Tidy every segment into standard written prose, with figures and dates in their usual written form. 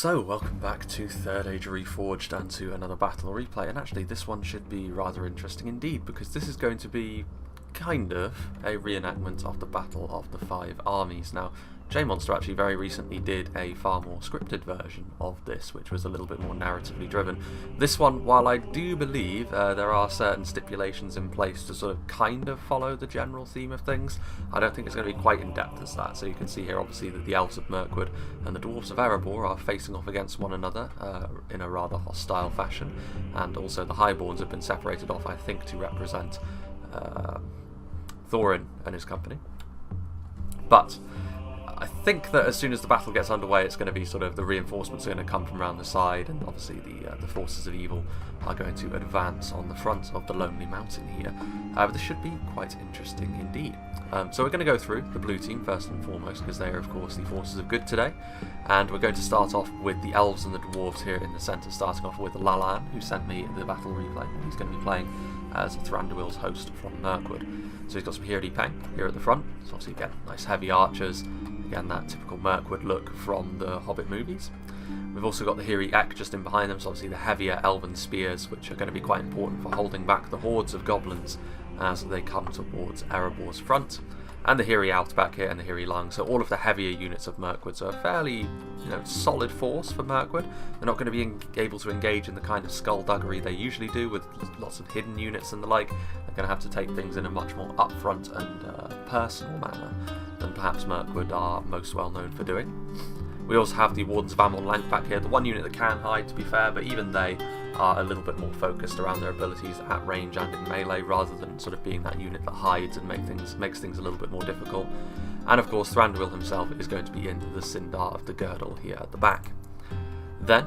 So, welcome back to 3rd Age Reforged and to another battle replay, and actually this one should be rather interesting indeed, because this is going to be kind of a reenactment of the Battle of the Five Armies. Now, J-Monster actually very recently did a far more scripted version of this, which was a little bit more narratively driven. This one, while I do believe there are certain stipulations in place to sort of kind of follow the general theme of things, I don't think it's going to be quite in depth as that. So you can see here obviously that the Elves of Mirkwood and the Dwarves of Erebor are facing off against one another in a rather hostile fashion, and also the Highborns have been separated off, I think, to represent Thorin and his company. But I think that as soon as the battle gets underway, it's going to be sort of the reinforcements are going to come from around the side, and obviously the forces of evil are going to advance on the front of the Lonely Mountain here. But this should be quite interesting indeed. So we're going to go through the blue team first and foremost, because they are of course the forces of good today, and we're going to start off with the elves and the dwarves here in the centre, starting off with Lalan, who sent me the battle replay. He's going to be playing as Thranduil's host from Mirkwood. So he's got some Hirdi Peng here at the front, so obviously again nice heavy archers. Again, that typical Mirkwood look from the Hobbit movies. We've also got the Hiri Ek just in behind them, so obviously the heavier elven spears, which are going to be quite important for holding back the hordes of goblins as they come towards Erebor's front. And the Hiri Out back here and the Hiri Lung, so all of the heavier units of Mirkwood, so a fairly solid force for Mirkwood. They're not going to be able to engage in the kind of skullduggery they usually do with lots of hidden units and the like. They're going to have to take things in a much more upfront and personal manner than perhaps Mirkwood are most well known for doing. We also have the Wardens of Amon Lank back here, the one unit that can hide, to be fair, but even they are a little bit more focused around their abilities at range and in melee, rather than sort of being that unit that hides and makes things a little bit more difficult. And of course Thranduil himself is going to be in the Sindar of the Girdle here at the back. Then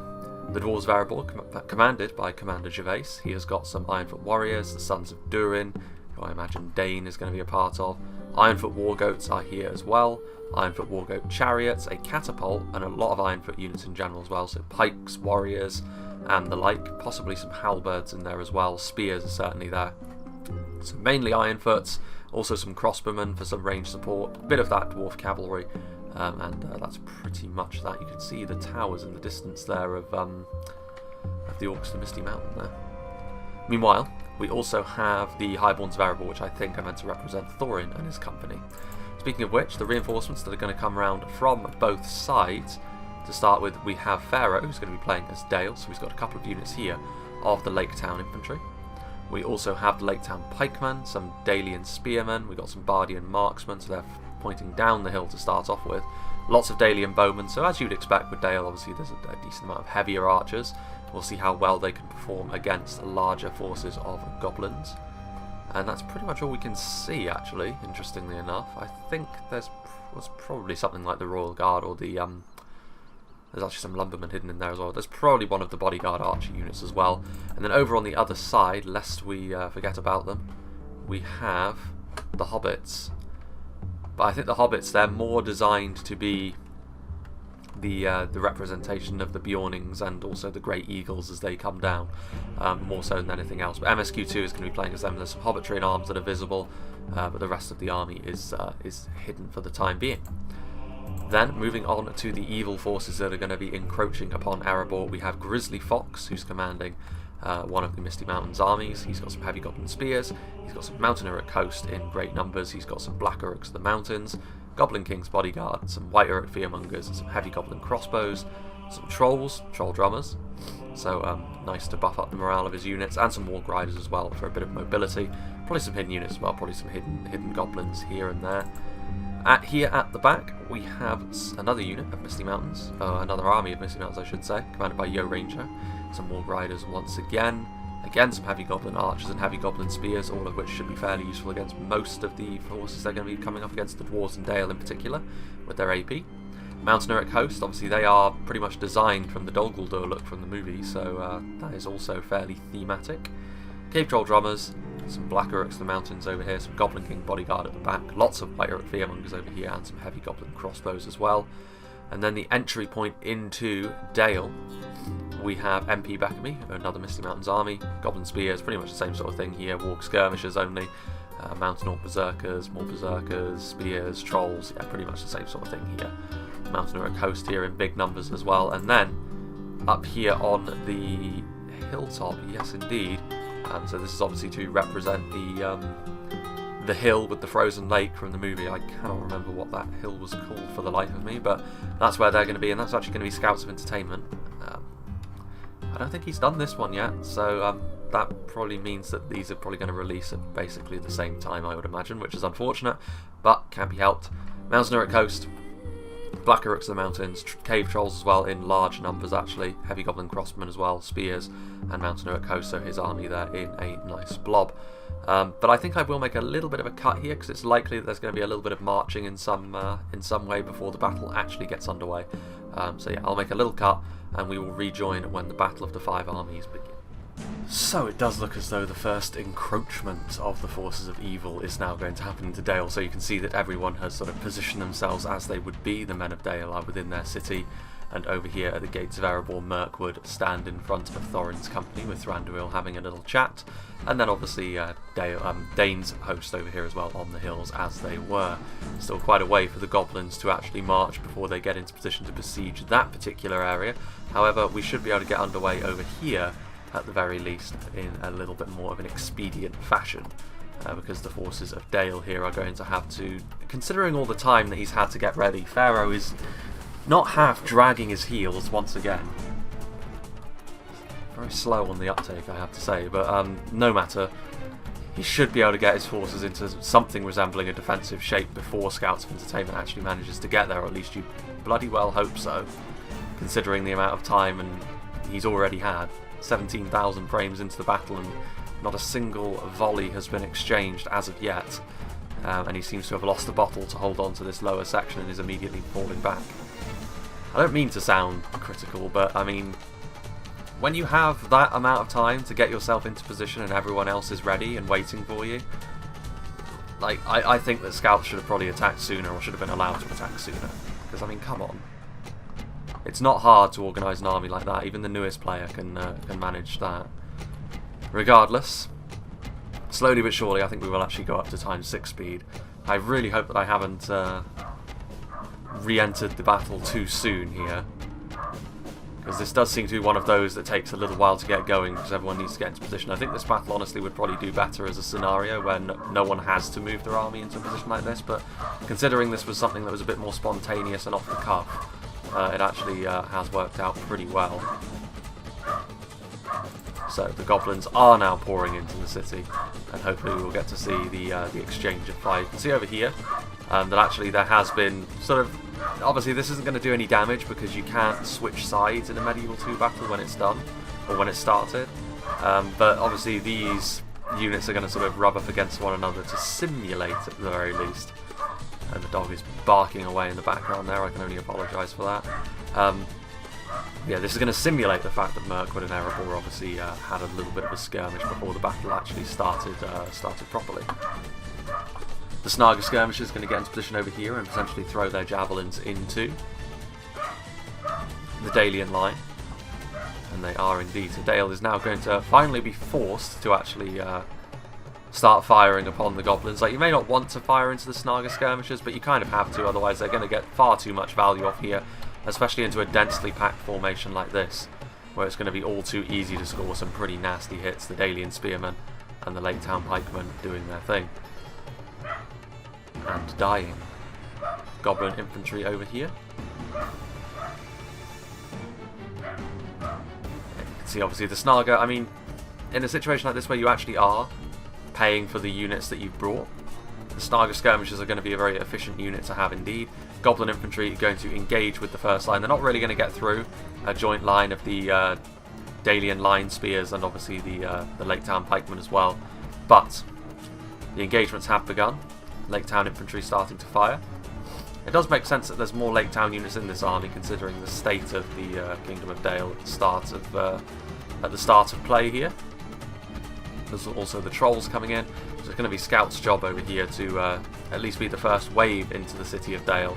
the Dwarves of Erebor, commanded by Commander Gervais. He has got some Ironfoot warriors, the Sons of Durin, who I imagine Dane is going to be a part of. Ironfoot Wargoats are here as well. Ironfoot Wargoat chariots, a catapult, and a lot of Ironfoot units in general as well. So pikes, warriors, and the like. Possibly some halberds in there as well. Spears are certainly there. So mainly Ironfoots, also some crossbowmen for some range support. A bit of that dwarf cavalry, and that's pretty much that. You can see the towers in the distance there of the Orcs to Misty Mountain there. Meanwhile, we also have the Highborns of Erebor, which I think are meant to represent Thorin and his company. Speaking of which, the reinforcements that are going to come around from both sides. To start with, we have Pharaoh, who's going to be playing as Dale, so he's got a couple of units here of the Lake Town infantry. We also have the Lake Town pikemen, some Dalian spearmen, we've got some Bardian marksmen, so they're pointing down the hill to start off with. Lots of Dalian bowmen, so as you'd expect with Dale, obviously there's a decent amount of heavier archers. We'll see how well they can perform against larger forces of goblins. And that's pretty much all we can see, actually, interestingly enough. I think was probably something like the Royal Guard, or the there's actually some lumbermen hidden in there as well. There's probably one of the bodyguard archer units as well. And then over on the other side, lest we forget about them, we have the hobbits. But I think the hobbits, they're more designed to be the representation of the Beornings and also the great Eagles as they come down, more so than anything else. But MSQ2 is going to be playing as them. There's some hobbitry and arms that are visible, but the rest of the army is hidden for the time being. Then, moving on to the evil forces that are going to be encroaching upon Erebor, we have Grizzly Fox, who's commanding one of the Misty Mountain's armies. He's got some heavy goblin spears, he's got some Mountain Uruk host in great numbers, he's got some Black Uruks of the mountains, Goblin King's bodyguard, some White Uruk fearmongers, and some heavy goblin crossbows, some trolls, troll drummers, so nice to buff up the morale of his units, and some warg riders as well for a bit of mobility. Probably some hidden units as well, probably some hidden goblins here and there. Here at the back, we have another unit of Misty Mountains, another army of Misty Mountains I should say, commanded by Yo Ranger. Some warg riders once again. Again, some heavy goblin archers and heavy goblin spears, all of which should be fairly useful against most of the forces they're going to be coming up against, the Dwarves and Dale in particular, with their AP. Mountain Uruk host, obviously they are pretty much designed from the Dol Guldur look from the movie, so that is also fairly thematic. Cave Troll drummers, some Black Uruks of the mountains over here, some Goblin King bodyguard at the back, lots of White Uruk fearmongers over here, and some heavy goblin crossbows as well. And then the entry point into Dale, we have MP Beckamy, another Misty Mountains army, Goblin Spears, pretty much the same sort of thing here, Warg Skirmishers only, Mountain Orc Berserkers, more Berserkers, Spears, Trolls, yeah, pretty much the same sort of thing here. Mountain Uruk host here in big numbers as well, and then up here on the hilltop. Yes, indeed. So this is obviously to represent the hill with the frozen lake from the movie. I cannot remember what that hill was called for the life of me, but that's where they're going to be, and that's actually going to be Scouts of Entertainment. I don't think he's done this one yet, so that probably means that these are probably going to release at basically the same time, I would imagine, which is unfortunate, but can't be helped. Mountain Coast, Black Uruks of the Mountains, Cave Trolls as well in large numbers actually, Heavy Goblin Crossmen as well, Spears, and Mountain Uruk Coast, so his army there in a nice blob. But I think I will make a little bit of a cut here, because it's likely that there's going to be a little bit of marching in some way before the battle actually gets underway. So yeah, I'll make a little cut, and we will rejoin when the Battle of the Five Armies begins. So it does look as though the first encroachment of the forces of evil is now going to happen into Dale, so you can see that everyone has sort of positioned themselves as they would be. The men of Dale are within their city, and over here at the gates of Erebor, Mirkwood stand in front of Thorin's company with Thranduil having a little chat, and then obviously Dane's host over here as well on the hills as they were. Still quite a way for the goblins to actually march before they get into position to besiege that particular area. However, we should be able to get underway over here at the very least in a little bit more of an expedient fashion, because the forces of Dale here are going to have to, considering all the time that he's had to get ready, Pharaoh is not half dragging his heels once again. Very slow on the uptake, I have to say, but no matter, he should be able to get his forces into something resembling a defensive shape before Scouts of Entertainment actually manages to get there, or at least you bloody well hope so, considering the amount of time and he's already had. 17,000 frames into the battle and not a single volley has been exchanged as of yet, and he seems to have lost the bottle to hold on to this lower section and is immediately falling back. I don't mean to sound critical, but I mean, when you have that amount of time to get yourself into position and everyone else is ready and waiting for you, like, I think that Scouts should have probably attacked sooner, or should have been allowed to attack sooner, because I mean, come on. It's not hard to organise an army like that. Even the newest player can manage that. Regardless, slowly but surely, I think we will actually go up to ×6 speed. I really hope that I haven't re-entered the battle too soon here, because this does seem to be one of those that takes a little while to get going, because everyone needs to get into position. I think this battle honestly would probably do better as a scenario where no one has to move their army into a position like this, but considering this was something that was a bit more spontaneous and off the cuff, it actually has worked out pretty well. So the goblins are now pouring into the city, and hopefully we'll get to see the exchange of fire. You can see over here that actually there has been sort of, obviously this isn't going to do any damage because you can't switch sides in a Medieval 2 battle when it's done, or when it started, but obviously these units are going to sort of rub up against one another to simulate at the very least. And the dog is barking away in the background there, I can only apologise for that. Yeah, this is going to simulate the fact that Mirkwood and Erebor obviously had a little bit of a skirmish before the battle actually started properly. The Snaga skirmishers are going to get into position over here and potentially throw their javelins into the Dalian line. And they are indeed. So Dale is now going to finally be forced to actually start firing upon the goblins. Like, you may not want to fire into the Snaga skirmishers, but you kind of have to, otherwise they're going to get far too much value off here, especially into a densely packed formation like this, where it's going to be all too easy to score some pretty nasty hits. The Dalian spearmen and the Lake Town pikemen doing their thing. And dying. Goblin infantry over here. You can see obviously the Snaga, I mean, in a situation like this where you actually are paying for the units that you've brought, the Snaga skirmishers are going to be a very efficient unit to have indeed. Goblin infantry are going to engage with the first line. They're not really going to get through a joint line of the Dalian line spears and obviously the Lake Town pikemen as well, but the engagements have begun. Lake Town infantry starting to fire. It does make sense that there's more Lake Town units in this army, considering the state of the Kingdom of Dale at the start of play here. There's also the trolls coming in, so it's going to be Scout's job over here to at least be the first wave into the city of Dale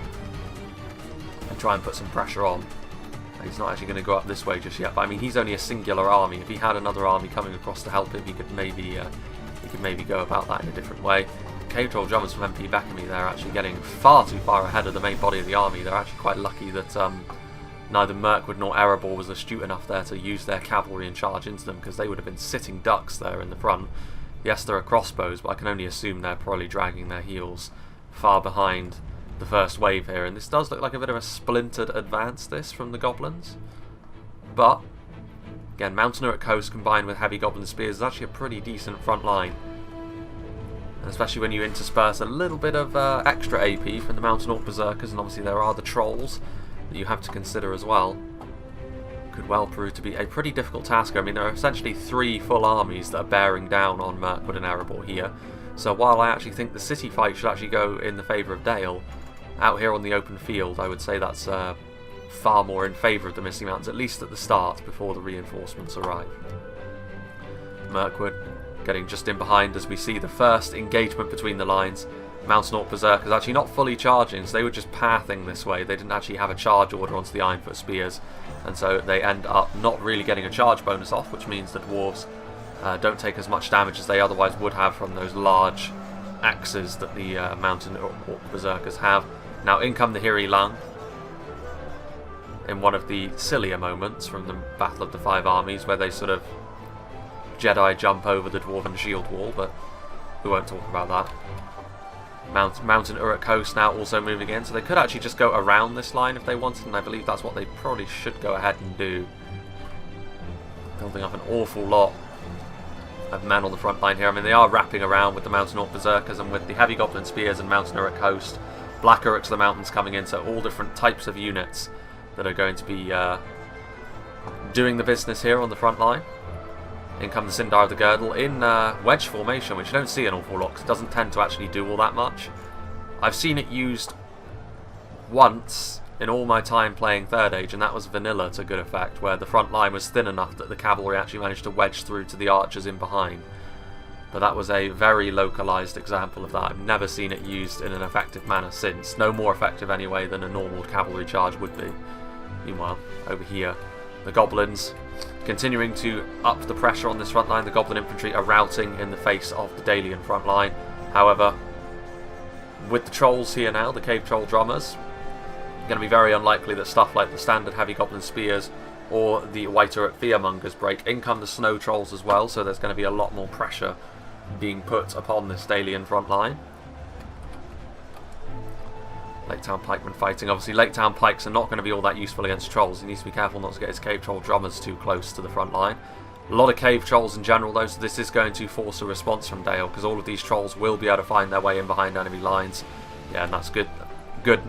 and try and put some pressure on. He's not actually going to go up this way just yet, but I mean, he's only a singular army. If he had another army coming across to help him, he could maybe go about that in a different way. Cave Troll Drummers from MP Beckamy, they're actually getting far too far ahead of the main body of the army. They're actually quite lucky that neither Mirkwood nor Erebor was astute enough there to use their cavalry and charge into them, because they would have been sitting ducks there in the front. Yes, there are crossbows, but I can only assume they're probably dragging their heels far behind the first wave here, and this does look like a bit of a splintered advance, this, from the goblins. But again, Mountain Uruk Coast combined with heavy goblin spears is actually a pretty decent front line. And especially when you intersperse a little bit of extra AP from the Mountain Orc Berserkers, and obviously there are the trolls that you have to consider as well. Could well prove to be a pretty difficult task. I mean, there are essentially 3 full armies that are bearing down on Mirkwood and Erebor here. So while I actually think the city fight should actually go in the favour of Dale, out here on the open field, I would say that's far more in favour of the Misty Mountains, at least at the start, before the reinforcements arrive. Mirkwood getting just in behind as we see the first engagement between the lines. Mountain Orc Berserkers actually not fully charging, so they were just pathing this way. They didn't actually have a charge order onto the Ironfoot Spears, and so they end up not really getting a charge bonus off, which means the Dwarves don't take as much damage as they otherwise would have from those large axes that the Mountain Orc Berserkers have. Now in come the Hiri Lung, in one of the sillier moments from the Battle of the 5 Armies, where they sort of Jedi jump over the Dwarven shield wall, but we won't talk about that. Mountain Uruk Coast now also moving in, so they could actually just go around this line if they wanted, and I believe that's what they probably should go ahead and do. Building up an awful lot of men on the front line here. I mean, they are wrapping around with the Mountain Orc Berserkers and with the Heavy Goblin Spears and Mountain Uruk Coast. Black Uruks of the Mountains coming in, so all different types of units that are going to be doing the business here on the front line. In come the Sindar of the Girdle in wedge formation, which you don't see an awful lot because it doesn't tend to actually do all that much. I've seen it used once in all my time playing 3rd Age, and that was vanilla to good effect, where the front line was thin enough that the cavalry actually managed to wedge through to the archers in behind. But that was a very localised example of that. I've never seen it used in an effective manner since. No more effective anyway than a normal cavalry charge would be. Meanwhile, over here, the Goblins continuing to up the pressure on this front line. The Goblin infantry are routing in the face of the Dalian front line. However, with the trolls here now, the cave troll drummers, going to be very unlikely that stuff like the standard heavy Goblin spears or the White Uruk fearmongers break. In come the snow trolls as well, so there's going to be a lot more pressure being put upon this Dalian front line. Lake Town pikemen fighting. Obviously, Lake Town pikes are not going to be all that useful against trolls. He needs to be careful not to get his cave troll drummers too close to the front line. A lot of cave trolls in general, though, so this is going to force a response from Dale, because all of these trolls will be able to find their way in behind enemy lines. Yeah, and that's good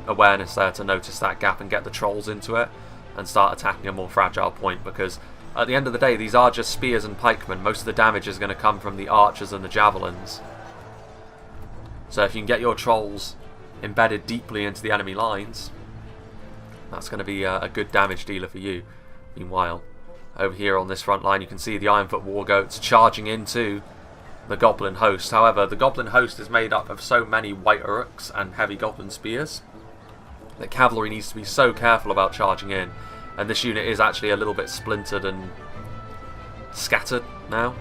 awareness there to notice that gap and get the trolls into it and start attacking a more fragile point, because at the end of the day, these are just spears and pikemen. Most of the damage is going to come from the archers and the javelins. So if you can get your trolls embedded deeply into the enemy lines, that's going to be a good damage dealer for you. Meanwhile, over here on this front line, you can see the Ironfoot Wargoats charging into the Goblin host. However, the Goblin host is made up of so many White Uruks and heavy Goblin spears that cavalry needs to be so careful about charging in, and this unit is actually a little bit splintered and scattered now,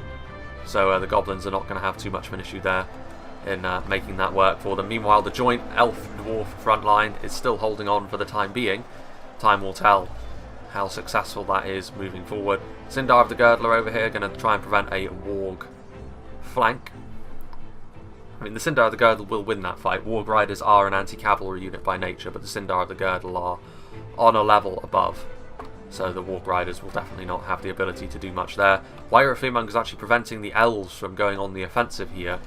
so the Goblins are not going to have too much of an issue there in making that work for them. Meanwhile, the joint elf-dwarf front line is still holding on for the time being. Time will tell how successful that is moving forward. Sindar of the Girdler over here going to try and prevent a warg flank. I mean, the Sindar of the Girdle will win that fight. Warg Riders are an anti-cavalry unit by nature, but the Sindar of the Girdle are on a level above, so the Warg Riders will definitely not have the ability to do much there. White Uruk fearmongers is actually preventing the elves from going on the offensive here.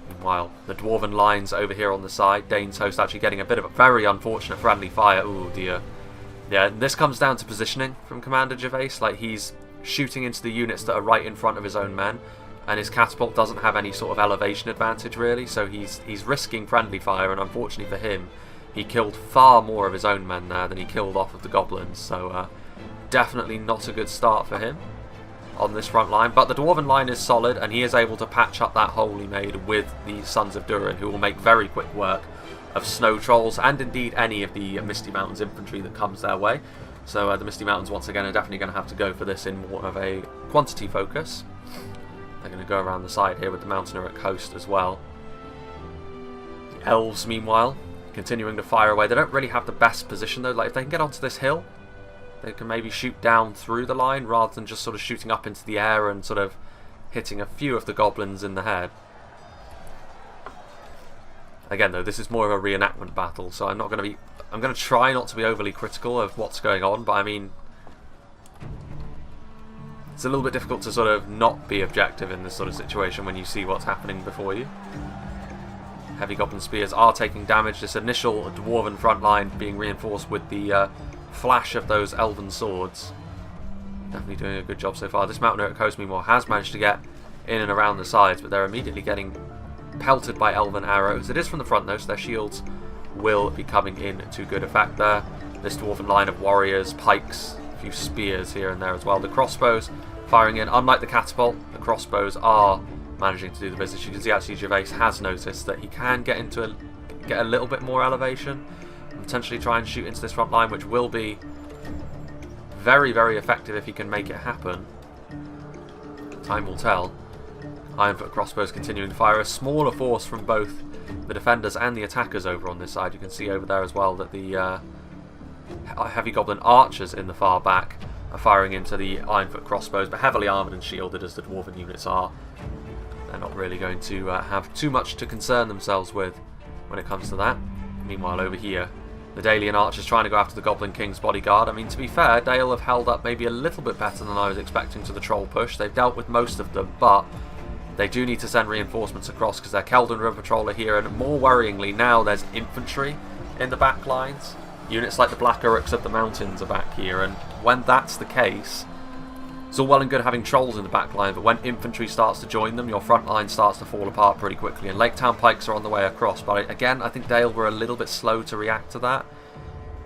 Meanwhile, the Dwarven lines over here on the side, Dane's host actually getting a bit of a very unfortunate friendly fire. Ooh dear. Yeah, this comes down to positioning from Commander Gervais. Like, he's shooting into the units that are right in front of his own men, and his catapult doesn't have any sort of elevation advantage really, so he's risking friendly fire, and unfortunately for him, he killed far more of his own men there than he killed off of the Goblins, so definitely not a good start for him on this front line. But the Dwarven line is solid, and he is able to patch up that hole he made with the Sons of Durin, who will make very quick work of snow trolls and indeed any of the Misty Mountains infantry that comes their way. So the Misty Mountains once again are definitely going to have to go for this in more of a quantity focus. They're going to go around the side here with the Mountain Uruk host as well. The elves, meanwhile, continuing to fire away. They don't really have the best position though. Like, if they can get onto this hill, they can maybe shoot down through the line rather than just sort of shooting up into the air and sort of hitting a few of the goblins in the head. Again though, this is more of a reenactment battle, so I'm going to try not to be overly critical of what's going on, but I mean, it's a little bit difficult to sort of not be objective in this sort of situation when you see what's happening before you. Heavy goblin spears are taking damage. This initial dwarven front line being reinforced with the flash of those elven swords. Definitely doing a good job so far. This mountaineer at Coast meanwhile has managed to get in and around the sides, but they're immediately getting pelted by elven arrows. It is from the front though, so their shields will be coming in to good effect there. This dwarven line of warriors, pikes, a few spears here and there as well. The crossbows firing in. Unlike the catapult, the crossbows are managing to do the business. You can see actually Gervais has noticed that he can get a little bit more elevation and potentially try and shoot into this front line, which will be very, very effective if he can make it happen. Time will tell. Ironfoot crossbows continuing to fire. A smaller force from both the defenders and the attackers over on this side. You can see over there as well that the heavy goblin archers in the far back are firing into the Ironfoot crossbows, but heavily armoured and shielded as the dwarven units are. They're not really going to have too much to concern themselves with when it comes to that. Meanwhile over here, the Dalian archers trying to go after the Goblin King's bodyguard. I mean, to be fair, Dale have held up maybe a little bit better than I was expecting to the troll push. They've dealt with most of them, but they do need to send reinforcements across because their Keldon River Patrol are here, and more worryingly now there's infantry in the back lines. Units like the Black Uruks of the mountains are back here, and when that's the case, it's all well and good having trolls in the back line, but when infantry starts to join them, your front line starts to fall apart pretty quickly, and Lake Town pikes are on the way across, but again, I think Dale were a little bit slow to react to that.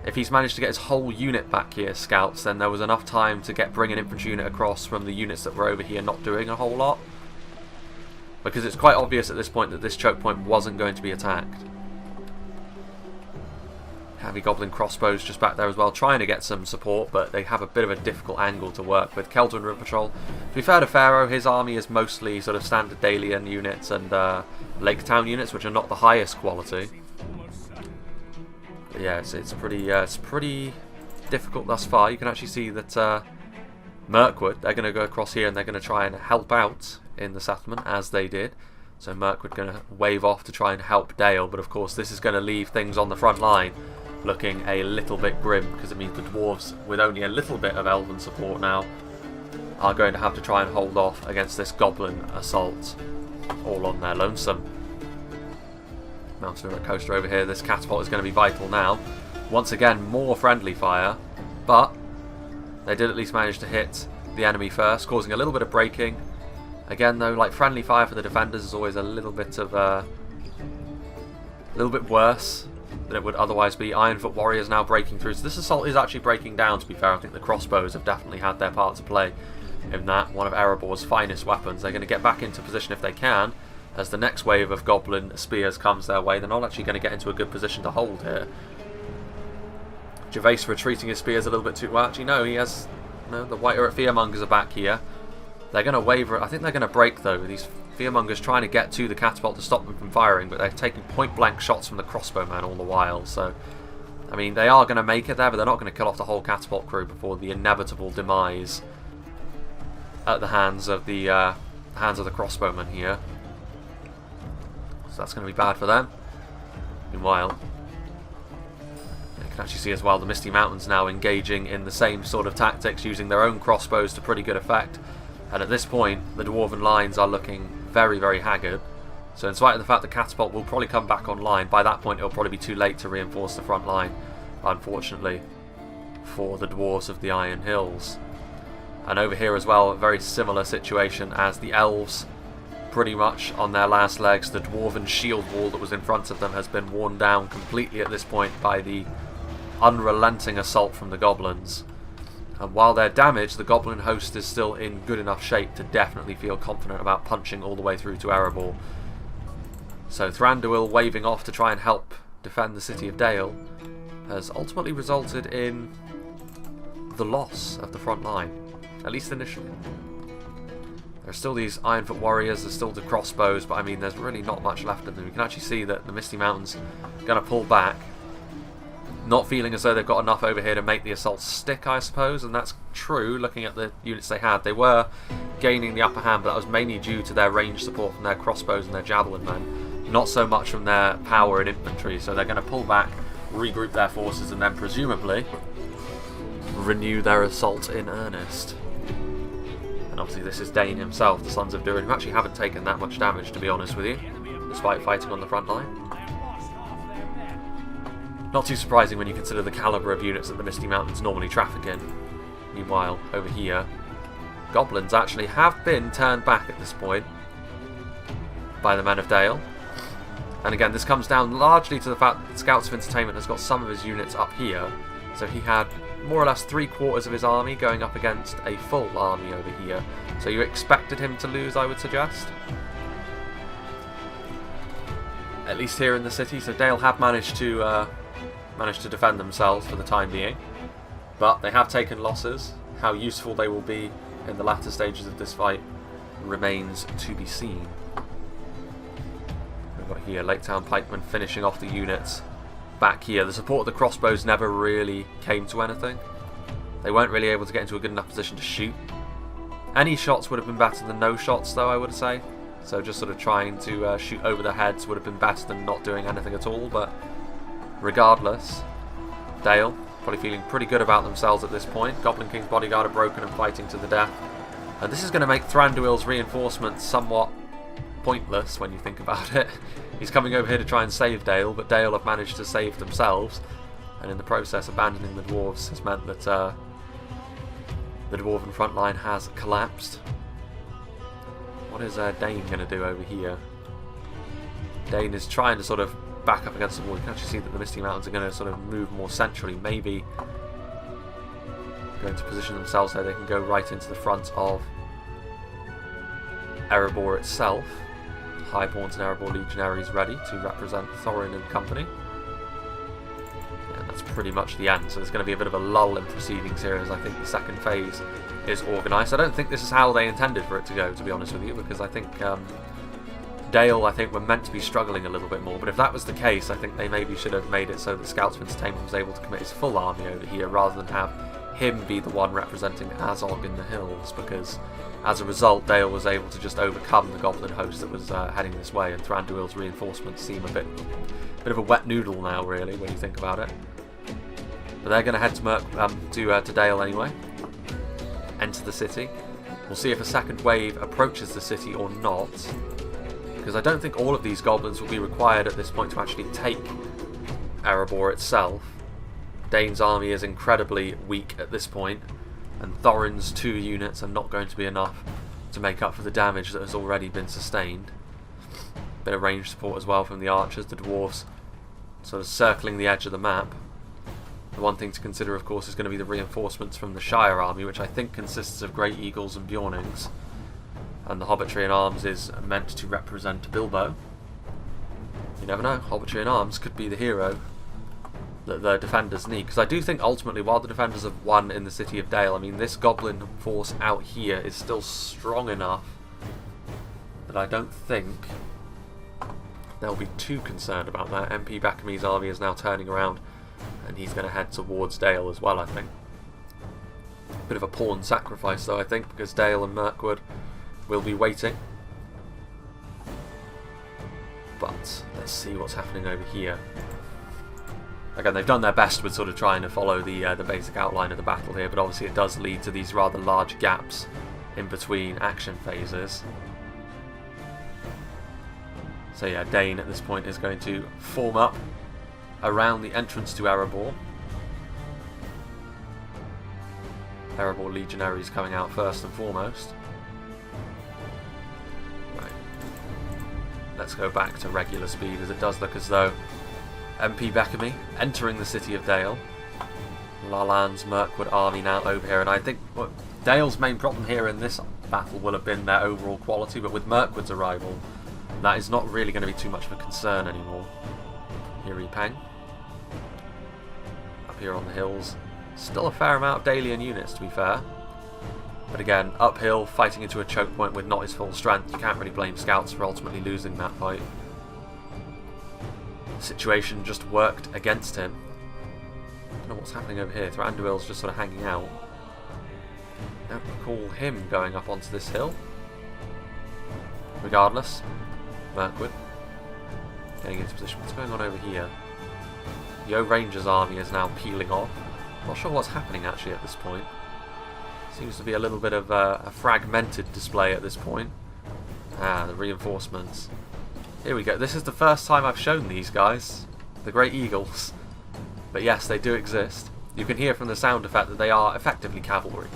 If he's managed to get his whole unit back here, scouts, then there was enough time to bring an infantry unit across from the units that were over here not doing a whole lot. Because it's quite obvious at this point that this choke point wasn't going to be attacked. Heavy goblin crossbows just back there as well, trying to get some support, but they have a bit of a difficult angle to work with. Keldon River Patrol, to be fair to Pharaoh, his army is mostly sort of standard Dalian units and Lake Town units, which are not the highest quality. But yeah, it's pretty difficult thus far. You can actually see that Mirkwood, they're going to go across here and they're going to try and help out in the settlement, as they did. So Mirkwood going to wave off to try and help Dale, but of course this is going to leave things on the front line looking a little bit grim, because it means the dwarves, with only a little bit of elven support now, are going to have to try and hold off against this goblin assault all on their lonesome. Mountaineer coaster over here, this catapult is going to be vital now. Once again, more friendly fire, but they did at least manage to hit the enemy first, causing a little bit of breaking. Again though, like, friendly fire for the defenders is always a little bit worse than it would otherwise be. Ironfoot warriors now breaking through. So this assault is actually breaking down, to be fair. I think the crossbows have definitely had their part to play in that. One of Erebor's finest weapons. They're going to get back into position if they can, as the next wave of goblin spears comes their way. They're not actually going to get into a good position to hold here. Gervais retreating his spears a little bit too well. Actually, no, he has... No, the White Uruk Fearmongers are back here. They're going to waver. I think they're going to break, though. These Fearmongers trying to get to the catapult to stop them from firing, but they're taking point-blank shots from the crossbowmen all the while. So, I mean, they are going to make it there, but they're not going to kill off the whole catapult crew before the inevitable demise at the hands of the crossbowmen here. So that's going to be bad for them. Meanwhile, you can actually see as well the Misty Mountains now engaging in the same sort of tactics, using their own crossbows to pretty good effect. And at this point, the Dwarven lines are looking very, very haggard. So in spite of the fact the catapult will probably come back online, by that point it'll probably be too late to reinforce the front line, unfortunately, for the Dwarves of the Iron Hills. And over here as well, a very similar situation as the Elves, pretty much on their last legs. The Dwarven shield wall that was in front of them has been worn down completely at this point by the unrelenting assault from the Goblins. And while they're damaged, the Goblin host is still in good enough shape to definitely feel confident about punching all the way through to Erebor. So Thranduil waving off to try and help defend the city of Dale has ultimately resulted in the loss of the front line, at least initially. There are still these Ironfoot warriors, there's still the crossbows, but I mean there's really not much left of them. You can actually see that the Misty Mountains are going to pull back. Not feeling as though they've got enough over here to make the assault stick, I suppose, and that's true looking at the units they had. They were gaining the upper hand, but that was mainly due to their range support from their crossbows and their javelin men, not so much from their power and infantry, so they're going to pull back, regroup their forces, and then presumably renew their assault in earnest. And obviously this is Dane himself, the Sons of Durin, who actually haven't taken that much damage, to be honest with you, despite fighting on the front line. Not too surprising when you consider the calibre of units that the Misty Mountains normally traffic in. Meanwhile, over here, Goblins actually have been turned back at this point by the Men of Dale. And again, this comes down largely to the fact that Scouts of Entertainment has got some of his units up here. So he had more or less 3/4 of his army going up against a full army over here. So you expected him to lose, I would suggest. At least here in the city. So Dale have managed to defend themselves for the time being, but they have taken losses. How useful they will be in the latter stages of this fight remains to be seen. We've got here Lake Town Pikemen finishing off the units back here. The support of the crossbows never really came to anything. They weren't really able to get into a good enough position to shoot. Any shots would have been better than no shots, though, I would say. So just sort of trying to shoot over their heads would have been better than not doing anything at all, but regardless, Dale probably feeling pretty good about themselves at this point. Goblin King's bodyguard are broken and fighting to the death. And this is going to make Thranduil's reinforcements somewhat pointless when you think about it. He's coming over here to try and save Dale, but Dale have managed to save themselves. And in the process, abandoning the dwarves has meant that the Dwarven front line has collapsed. What is Dane going to do over here? Dane is trying to sort of back up against the wall. You can actually see that the Misty Mountains are going to sort of move more centrally, maybe going to position themselves so they can go right into the front of Erebor itself. Highborns and Erebor legionaries ready to represent Thorin and company. And that's pretty much the end, so there's going to be a bit of a lull in proceedings here as I think the second phase is organised. I don't think this is how they intended for it to go, to be honest with you, because I think Dale, were meant to be struggling a little bit more, but if that was the case, I think they maybe should have made it so that Scouts of Entertainment was able to commit his full army over here, rather than have him be the one representing Azog in the hills, because as a result, Dale was able to just overcome the Goblin host that was heading this way, and Thranduil's reinforcements seem a bit of a wet noodle now, really, when you think about it. But they're going to head to Dale anyway, enter the city. We'll see if a second wave approaches the city or not, because I don't think all of these goblins will be required at this point to actually take Erebor itself. Dane's army is incredibly weak at this point, and Thorin's 2 units are not going to be enough to make up for the damage that has already been sustained. Bit of range support as well from the archers, the dwarves sort of circling the edge of the map. The one thing to consider, of course, is going to be the reinforcements from the Shire army, which I think consists of Great Eagles and Beornings. And the Hobbitry in Arms is meant to represent Bilbo. You never know, Hobbitry in Arms could be the hero that the defenders need. Because I do think ultimately, while the defenders have won in the city of Dale, I mean, this goblin force out here is still strong enough that I don't think they'll be too concerned about that. MP Bacamie's army is now turning around, and he's going to head towards Dale as well, I think. Bit of a pawn sacrifice, though, I think, because Dale and Mirkwood will be waiting. But let's see what's happening over here. Again, they've done their best with sort of trying to follow the basic outline of the battle here, but obviously it does lead to these rather large gaps in between action phases. So yeah, Dane at this point is going to form up around the entrance to Erebor. Erebor legionaries coming out first and foremost. Right. Let's go back to regular speed, as it does look as though MP Bacamie entering the city of Dale. Lalan's Mirkwood army now over here, and I think Dale's main problem here in this battle will have been their overall quality, but with Mirkwood's arrival, that is not really going to be too much of a concern anymore. Here Peng. Up here on the hills. Still a fair amount of Dalian units, to be fair. But again, uphill, fighting into a choke point with not his full strength. You can't really blame Scouts for ultimately losing that fight. The situation just worked against him. don't know what's happening over here. Thranduil's just sort of hanging out. Don't recall him going up onto this hill. Regardless, Mirkwood getting into position. What's going on over here? The O'Ranger's army is now peeling off. Not sure what's happening actually at this point. Seems to be a little bit of a fragmented display at this point. Ah, the reinforcements. Here we go. This is the first time I've shown these guys. The Great Eagles. But yes, they do exist. You can hear from the sound effect that they are effectively cavalry.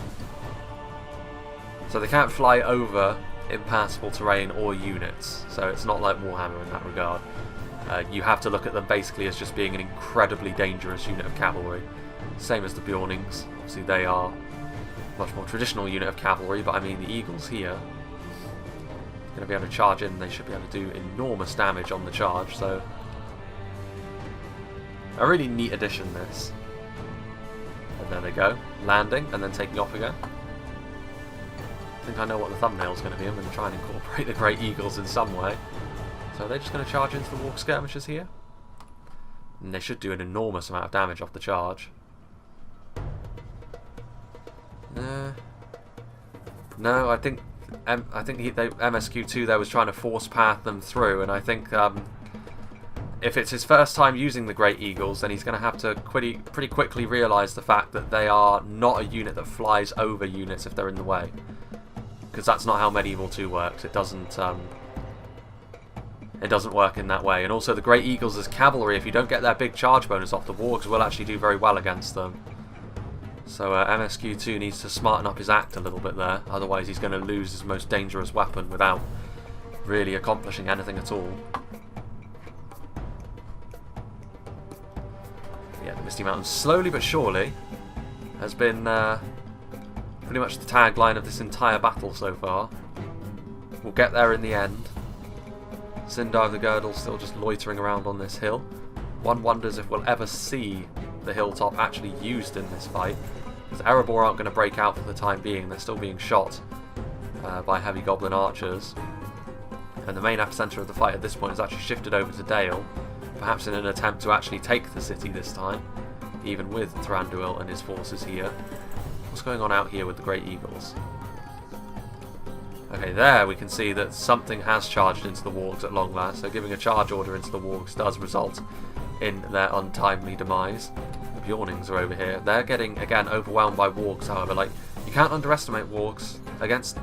So they can't fly over impassable terrain or units. So it's not like Warhammer in that regard. You have to look at them basically as just being an incredibly dangerous unit of cavalry. Same as the Beornings. Obviously they are a much more traditional unit of cavalry, but I mean the Eagles here are going to be able to charge in. They should be able to do enormous damage on the charge, so a really neat addition this. And there they go, landing and then taking off again. I think I know what the thumbnail's going to be. I'm going to try and incorporate the Great Eagles in some way. So they're just going to charge into the Warg skirmishers here. And they should do an enormous amount of damage off the charge. No, I think MSQ2 there was trying to force path them through, and I think if it's his first time using the Great Eagles, then he's going to have to pretty quickly realise the fact that they are not a unit that flies over units if they're in the way, because that's not how Medieval 2 works. It doesn't work in that way. And also the Great Eagles as cavalry, if you don't get their big charge bonus off, the Wargs will actually do very well against them. So MSQ2 needs to smarten up his act a little bit there, otherwise he's going to lose his most dangerous weapon without really accomplishing anything at all. Yeah, the Misty Mountain, slowly but surely, has been pretty much the tagline of this entire battle so far. We'll get there in the end. Sindar of the Girdle still just loitering around on this hill. One wonders if we'll ever see the hilltop actually used in this fight, because Erebor aren't going to break out for the time being. They're still being shot by heavy goblin archers, and the main epicenter of the fight at this point has actually shifted over to Dale, perhaps in an attempt to actually take the city this time, even with Thranduil and his forces here. What's going on out here with the Great Eagles? Okay, there we can see that something has charged into the Wargs at long last, so giving a charge order into the Wargs does result in their untimely demise. The Beornings are over here. They're getting, again, overwhelmed by Wargs, however. Like, you can't underestimate Wargs. Against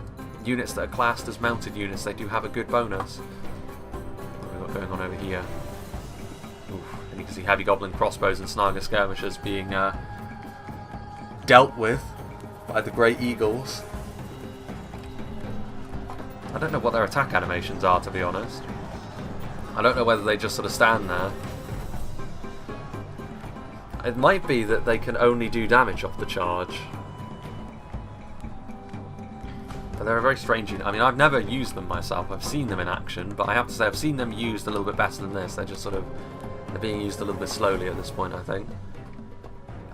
units that are classed as mounted units, they do have a good bonus. What have we got going on over here? Oof. And you can see heavy goblin crossbows and Snaga skirmishers being dealt with by the Great Eagles. I don't know what their attack animations are, to be honest. I don't know whether they just sort of stand there. It might be that they can only do damage off the charge. But they're a very strange unit. I mean, I've never used them myself. I've seen them in action, but I have to say I've seen them used a little bit better than this. They're just sort of... they're being used a little bit slowly at this point, I think.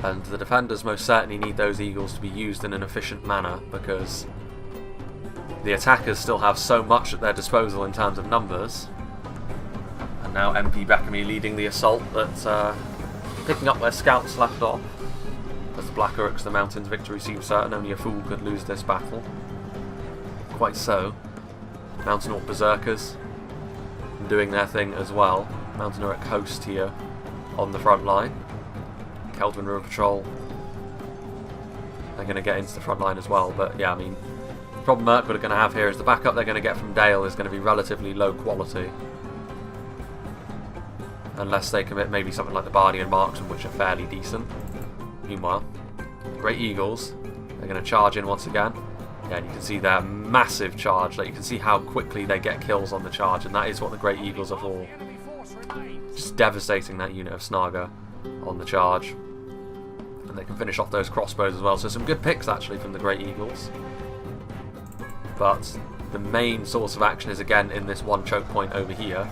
And the defenders most certainly need those Eagles to be used in an efficient manner, because the attackers still have so much at their disposal in terms of numbers. And now MP Beckamy leading the assault, that picking up where scouts left off. As the Black Uruks, the Mountain's victory seems certain. Only a fool could lose this battle. Quite so. Mountain Orc Berserkers doing their thing as well. Mountain Uruk host here on the front line. Keldrin River Patrol, they're going to get into the front line as well. But yeah, I mean, the problem Mirkwood are going to have here is the backup they're going to get from Dale is going to be relatively low quality. Unless they commit maybe something like the Bardian Marksmen, which are fairly decent. Meanwhile, Great Eagles, they're going to charge in once again. Yeah, and you can see their massive charge. Like, you can see how quickly they get kills on the charge, and that is what the Great Eagles are for. Just devastating that unit of Snaga on the charge. And they can finish off those crossbows as well. So some good picks actually from the Great Eagles. But the main source of action is again in this one choke point over here.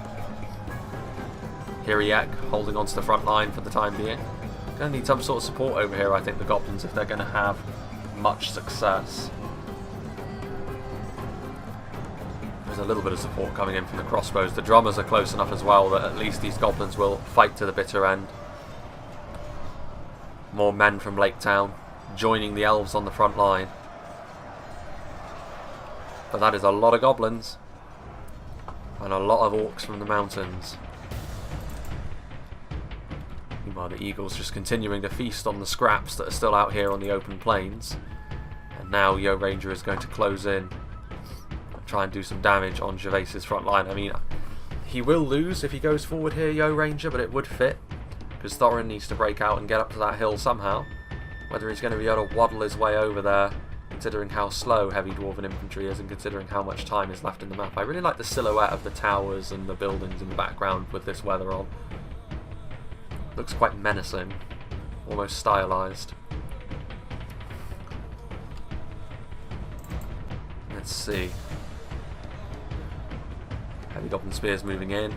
Hiriek holding on to the front line for the time being. Going to need some sort of support over here, I think, the Goblins, if they're going to have much success. There's a little bit of support coming in from the crossbows. The drummers are close enough as well that at least these Goblins will fight to the bitter end. More men from Lake Town joining the elves on the front line. But that is a lot of goblins. And a lot of orcs from the mountains. Meanwhile, the Eagles just continuing to feast on the scraps that are still out here on the open plains. And now Yo Ranger is going to close in and try and do some damage on Gervais's front line. I mean, he will lose if he goes forward here, Yo Ranger, but it would fit. Because Thorin needs to break out and get up to that hill somehow. Whether he's going to be able to waddle his way over there, considering how slow heavy Dwarven infantry is and considering how much time is left in the map. I really like the silhouette of the towers and the buildings in the background with this weather on. Looks quite menacing, almost stylized. Let's see. Heavy Goblin Spears moving in.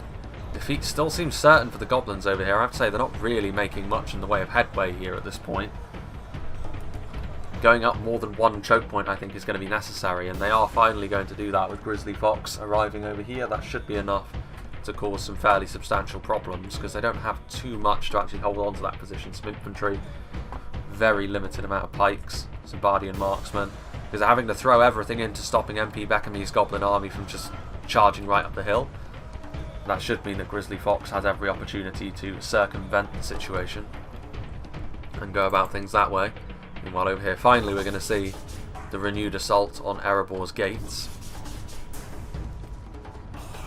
Defeat still seems certain for the Goblins over here. I have to say they're not really making much in the way of headway here at this point. Going up more than one choke point I think is going to be necessary, and they are finally going to do that with Grizzly Fox arriving over here. That should be enough to cause some fairly substantial problems, because they don't have too much to actually hold on to that position. Some infantry, very limited amount of pikes, some Bardian marksmen, because they're having to throw everything into stopping MP Beckamy's Goblin army from just charging right up the hill. That should mean that Grizzly Fox has every opportunity to circumvent the situation and go about things that way. Meanwhile over here, finally we're going to see the renewed assault on Erebor's gates.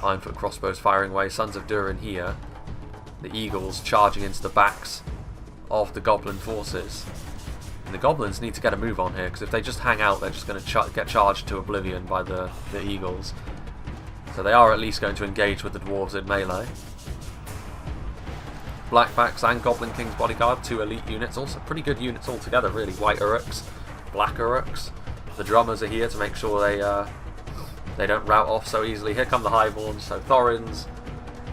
Ironfoot crossbows firing away, Sons of Durin here. The Eagles charging into the backs of the Goblin forces. And the Goblins need to get a move on here, because if they just hang out, they're just going to get charged to oblivion by the Eagles. So they are at least going to engage with the Dwarves in melee. Blackbacks and Goblin King's Bodyguard, 2 elite units, also pretty good units altogether really. White Uruks, Black Uruks. The drummers are here to make sure they don't rout off so easily. Here come the Highborns, so Thorin's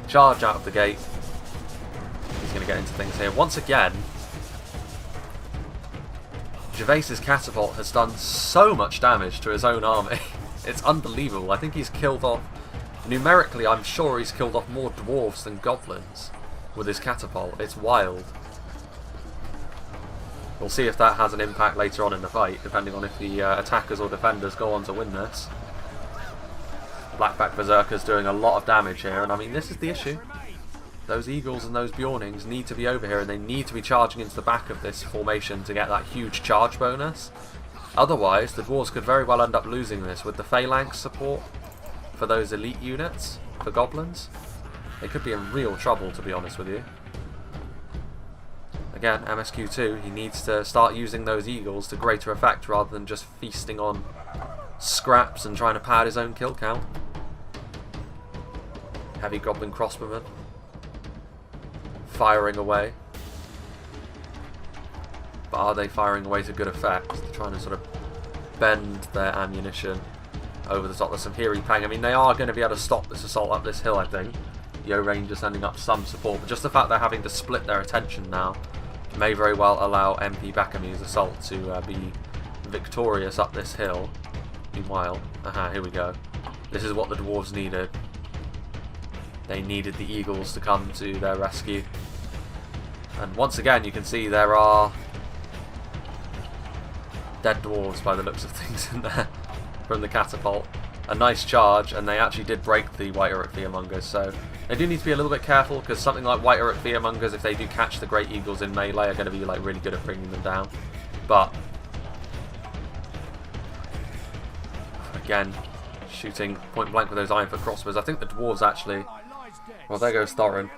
charge out of the gate. He's going to get into things here. Once again, Gervais's catapult has done so much damage to his own army. It's unbelievable. I think he's killed off, numerically I'm sure he's killed off more dwarves than goblins with his catapult. It's wild. We'll see if that has an impact later on in the fight, depending on if the attackers or defenders go on to win this. Blackback Berserker's doing a lot of damage here, and I mean, this is the issue. Those Eagles and those Beornings need to be over here, and they need to be charging into the back of this formation to get that huge charge bonus. Otherwise, the Dwarves could very well end up losing this with the Phalanx support for those elite units, for Goblins. They could be in real trouble, to be honest with you. Again, MSQ2, he needs to start using those Eagles to greater effect rather than just feasting on scraps and trying to pad his own kill count. Heavy Goblin crossbowmen firing away. But are they firing away to good effect? They're trying to sort of bend their ammunition over the top. There's some Hearing Pang. I mean, they are going to be able to stop this assault up this hill, I think. Yo Ranger sending up some support, but just the fact they're having to split their attention now may very well allow MP Beckamy's assault to be victorious up this hill. Meanwhile, here we go. This is what the Dwarves needed. They needed the Eagles to come to their rescue. And once again, you can see there are dead Dwarves by the looks of things in there from the catapult. A nice charge, and they actually did break the White Uruk Fearmongers, so they do need to be a little bit careful, because something like White Uruk Fearmongers, if they do catch the Great Eagles in melee, are going to be like really good at bringing them down. But again, shooting point blank with those Ironfoot crossbows. I think the Dwarves actually... Well, there goes Thorin.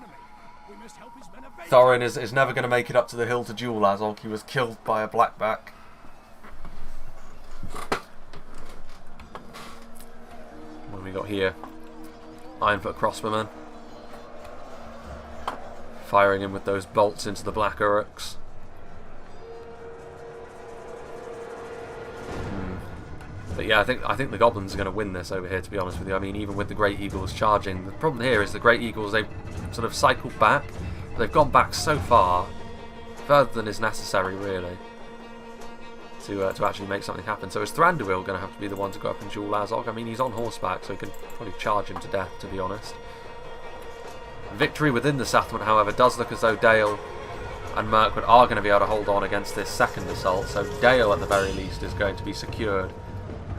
Thorin is never going to make it up to the hill to duel Azog. He was killed by a Blackback. What have we got here? Ironfoot crossbowmen firing in with those bolts into the Black Uruks. But yeah, I think the Goblins are going to win this over here, to be honest with you. I mean, even with the Great Eagles charging, the problem here is the Great Eagles, they've sort of cycled back. They've gone back so far, further than is necessary, really, to actually make something happen. So is Thranduil going to have to be the one to go up and duel Azog? I mean, he's on horseback, so he can probably charge him to death, to be honest. Victory within the settlement, however, does look as though Dale and Mirkwood are going to be able to hold on against this second assault, so Dale at the very least is going to be secured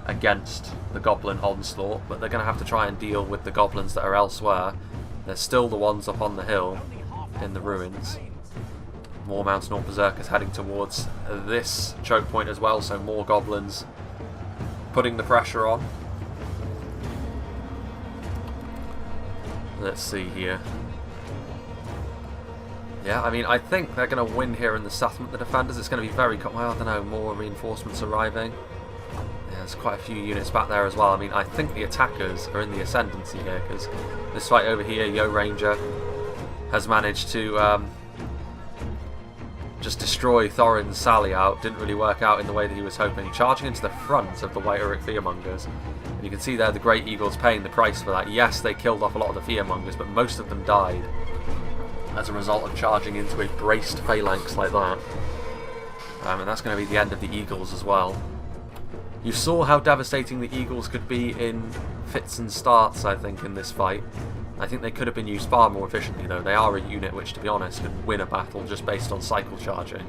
against the Goblin onslaught, but they're going to have to try and deal with the Goblins that are elsewhere. They're still the ones up on the hill in the ruins. More Mountain or Berserkers heading towards this choke point as well, so more Goblins putting the pressure on. Let's see here. Yeah, I mean, I think they're going to win here in the settlement, the defenders. It's going to be very... well, I don't know, more reinforcements arriving. Yeah, there's quite a few units back there as well. I mean, I think the attackers are in the ascendancy here, because this fight over here, Yo Ranger has managed to just destroy Thorin's sally out. Didn't really work out in the way that he was hoping. Charging into the front of the White Uruk Fearmongers. And you can see there the Great Eagles paying the price for that. Yes, they killed off a lot of the Fearmongers, but most of them died as a result of charging into a braced phalanx like that. And that's going to be the end of the Eagles as well. You saw how devastating the Eagles could be in fits and starts, I think, in this fight. I think they could have been used far more efficiently, though. They are a unit which, to be honest, can win a battle just based on cycle charging.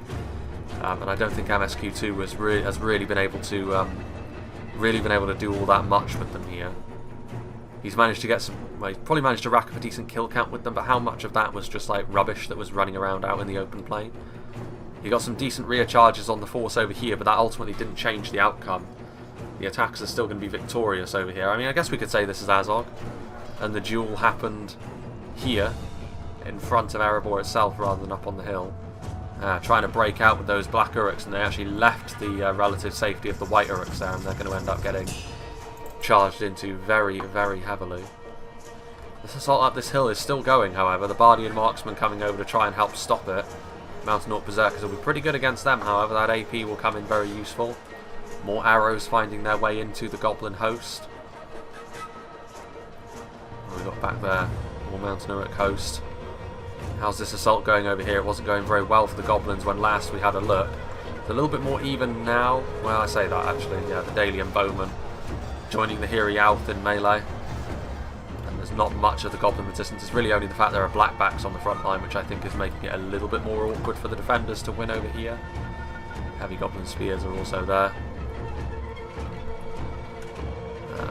And I don't think MSQ2 has really been able to do all that much with them here. He's managed to get some... well, he's probably managed to rack up a decent kill count with them, but how much of that was just like rubbish that was running around out in the open plain? He got some decent rear charges on the force over here, but that ultimately didn't change the outcome. The attacks are still going to be victorious over here. I mean, I guess we could say this is Azog, and the duel happened here, in front of Erebor itself, rather than up on the hill. Trying to break out with those Black Uruks, and they actually left the relative safety of the White Uruks there, and they're going to end up getting charged into very, very heavily. This assault up this hill is still going, however. The Bardian Marksmen coming over to try and help stop it. Mountain Orc Berserkers will be pretty good against them, however. That AP will come in very useful. More arrows finding their way into the Goblin host. What have we got back there? More Mountain Uruk host. How's this assault going over here? It wasn't going very well for the Goblins when last we had a look. It's a little bit more even now. Well, I say that actually. Yeah, the Dalian Bowmen joining the Hiri Outh in melee. And there's not much of the Goblin resistance. It's really only the fact there are blackbacks on the front line, which I think is making it a little bit more awkward for the defenders to win over here. Heavy Goblin Spears are also there.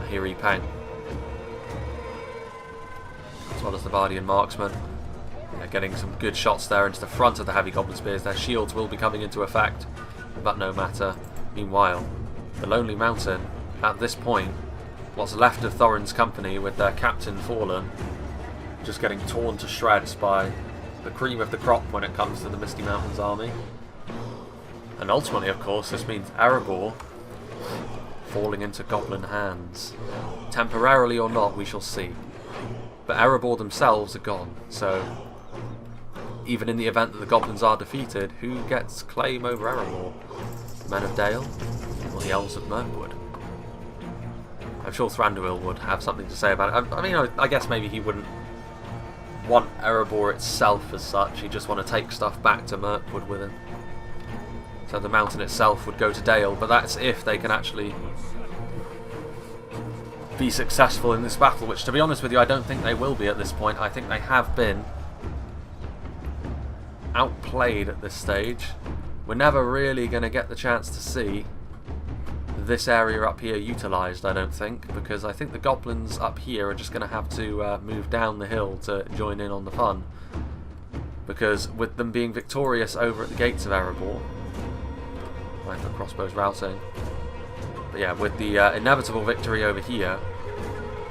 Hiri Peng. As well as the Bardian Marksmen. Yeah, getting some good shots there into the front of the Heavy Goblin Spears. Their shields will be coming into effect, but no matter. Meanwhile, the Lonely Mountain, at this point, what's left of Thorin's company with their captain fallen, just getting torn to shreds by the cream of the crop when it comes to the Misty Mountain's army. And ultimately, of course, this means Erebor falling into Goblin hands. Temporarily or not, we shall see. But Erebor themselves are gone, so even in the event that the Goblins are defeated, who gets claim over Erebor? The Men of Dale or the Elves of Mirkwood? I'm sure Thranduil would have something to say about it. I mean, I guess maybe he wouldn't want Erebor itself as such. He'd just want to take stuff back to Mirkwood with him. So the mountain itself would go to Dale, but that's if they can actually be successful in this battle, which, to be honest with you, I don't think they will be at this point. I think they have been outplayed at this stage. We're never really going to get the chance to see this area up here utilised, I don't think, because I think the Goblins up here are just going to have to move down the hill to join in on the fun, because with them being victorious over at the gates of Erebor, right, for crossbows routing, but yeah, with the inevitable victory over here,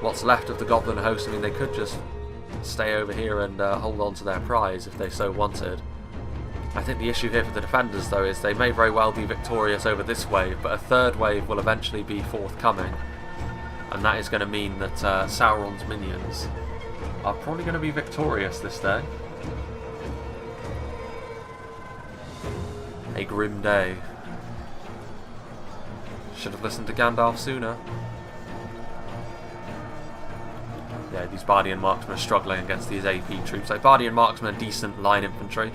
what's left of the Goblin host, I mean, they could just stay over here and hold on to their prize if they so wanted. I think the issue here for the defenders, though, is they may very well be victorious over this wave, but a third wave will eventually be forthcoming, and that is going to mean that Sauron's minions are probably going to be victorious this day. A grim day. Should have listened to Gandalf sooner. Yeah, these Bardian Marksmen are struggling against these AP troops. Like, Bardian Marksmen are decent line infantry,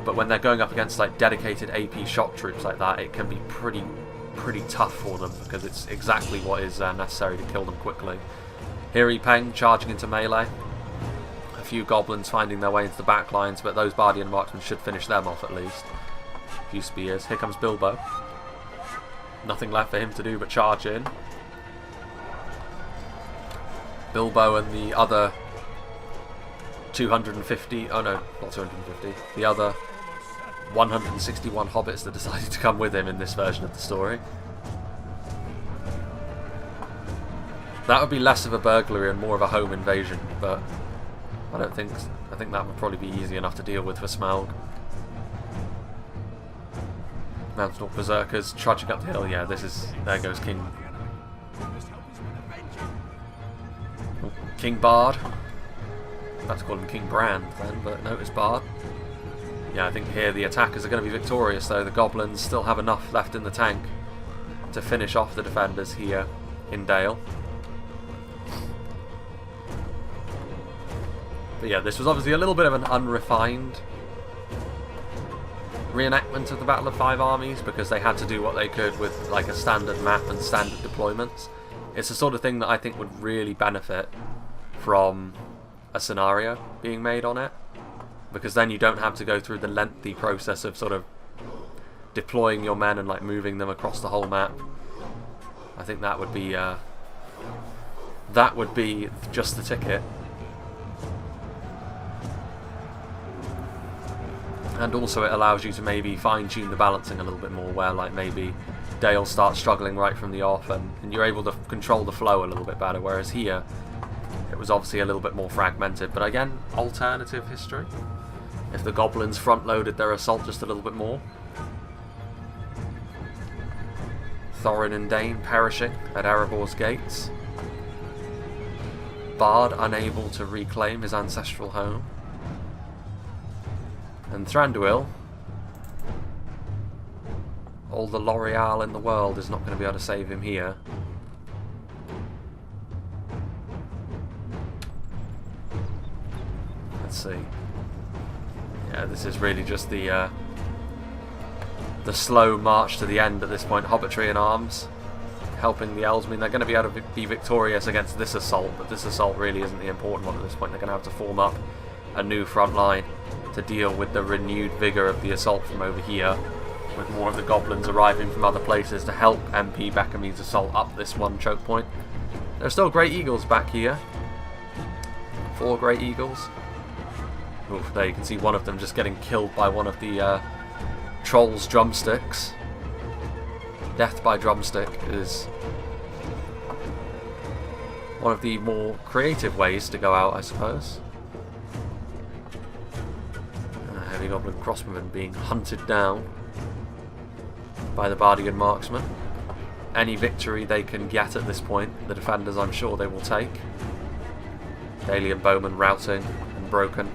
but when they're going up against like dedicated AP shock troops like that, it can be pretty tough for them, because it's exactly what is necessary to kill them quickly. Hiri Peng charging into melee. few goblins finding their way into the back lines, but those Bardian marksmen should finish them off at least. A few spears. Here comes Bilbo. Nothing left for him to do but charge in. Bilbo and the other 250, oh no, not 250, the other 161 hobbits that decided to come with him in this version of the story. That would be less of a burglary and more of a home invasion, but I think that would probably be easy enough to deal with for Smaug. Mountain Orc Berserkers trudging up the hill. Yeah, there goes King Bard. About to call him King Brand then, but no, it's Bard. Yeah, I think here the attackers are going to be victorious, though. The goblins still have enough left in the tank to finish off the defenders here in Dale. But yeah, this was obviously a little bit of an unrefined reenactment of the Battle of Five Armies, because they had to do what they could with like a standard map and standard deployments. It's the sort of thing that I think would really benefit from a scenario being made on it, because then you don't have to go through the lengthy process of sort of deploying your men and like moving them across the whole map. I think that would be just the ticket. And also it allows you to maybe fine-tune the balancing a little bit more, where like maybe Dale starts struggling right from the off and you're able to control the flow a little bit better, whereas here it was obviously a little bit more fragmented. But again, alternative history. If the goblins front-loaded their assault just a little bit more. Thorin and Dane perishing at Erebor's gates. Bard unable to reclaim his ancestral home. And Thranduil, all the L'Oreal in the world is not going to be able to save him here. Let's see. Yeah, this is really just the slow march to the end at this point. Hobbitry in arms, helping the elves. I mean, they're going to be able to be victorious against this assault, but this assault really isn't the important one at this point. They're going to have to form up a new front line to deal with the renewed vigour of the assault from over here, with more of the goblins arriving from other places to help MP Beckermead's assault up this one choke point. There are still Great Eagles back here. 4 Great Eagles. Oof, there you can see one of them just getting killed by one of the Trolls' drumsticks. Death by drumstick is one of the more creative ways to go out, I suppose. Heavy Goblin crossbowmen being hunted down by the Bardian marksman. Any victory they can get at this point, the defenders I'm sure they will take. Dalian bowmen routing and broken.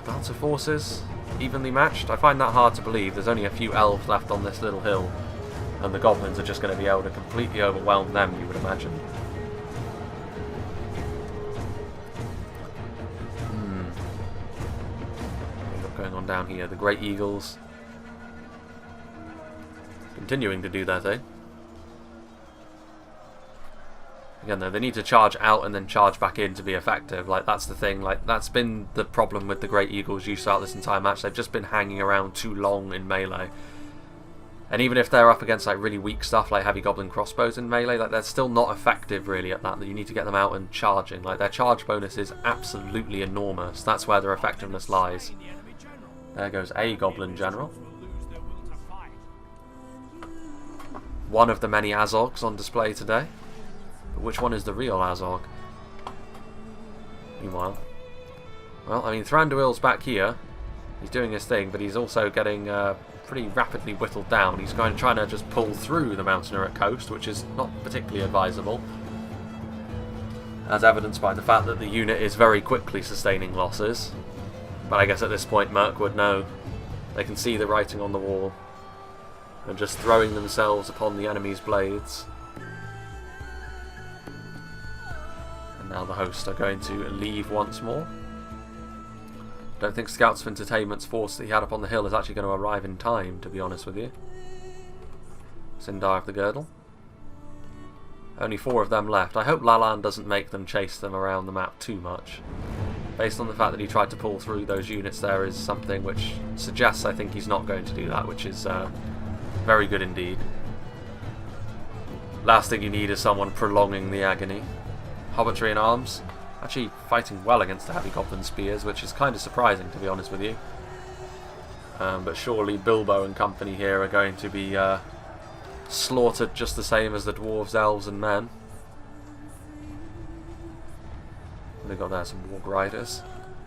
Balance of forces evenly matched. I find that hard to believe. There's only a few elves left on this little hill, and the goblins are just going to be able to completely overwhelm them, you would imagine. Going on down here, the Great Eagles continuing to do their thing. Again though, they need to charge out and then charge back in to be effective. Like, that's the thing, like that's been the problem with the Great Eagles used throughout this entire match. They've just been hanging around too long in melee. And even if they're up against like really weak stuff like heavy goblin crossbows in melee, like they're still not effective really at that. You need to get them out and charging. Like, their charge bonus is absolutely enormous. That's where their effectiveness lies. There goes a Goblin General. One of the many Azogs on display today. But which one is the real Azog? Meanwhile, well, I mean, Thranduil's back here. He's doing his thing, but he's also getting pretty rapidly whittled down. He's trying to just pull through the Mountaineer coast, which is not particularly advisable, as evidenced by the fact that the unit is very quickly sustaining losses. But I guess at this point Mirkwood know they can see the writing on the wall and just throwing themselves upon the enemy's blades. And now the hosts are going to leave once more. Don't think Scouts of Entertainment's force that he had up on the hill is actually going to arrive in time, to be honest with you. Sindar of the Girdle. Only 4 of them left. I hope Lalan doesn't make them chase them around the map too much. Based on the fact that he tried to pull through those units there is something which suggests I think he's not going to do that, which is very good indeed. Last thing you need is someone prolonging the agony. Hobbitry in arms, actually fighting well against the heavy goblin spears, which is kind of surprising, to be honest with you. But surely Bilbo and company here are going to be slaughtered just the same as the dwarves, elves and men. They've got there some warg riders.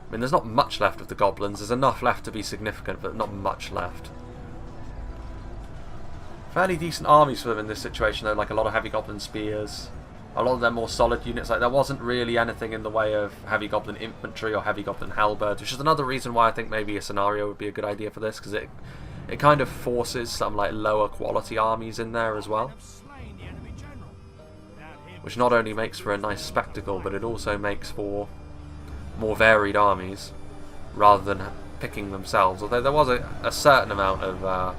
I mean, there's not much left of the goblins. There's enough left to be significant, but not much left. Fairly decent armies for them in this situation, though. Like a lot of heavy goblin spears, a lot of their more solid units. Like there wasn't really anything in the way of heavy goblin infantry or heavy goblin halberds, which is another reason why I think maybe a scenario would be a good idea for this, because it kind of forces some like lower quality armies in there as well. Which not only makes for a nice spectacle, but it also makes for more varied armies, rather than picking themselves. Although there was a certain amount of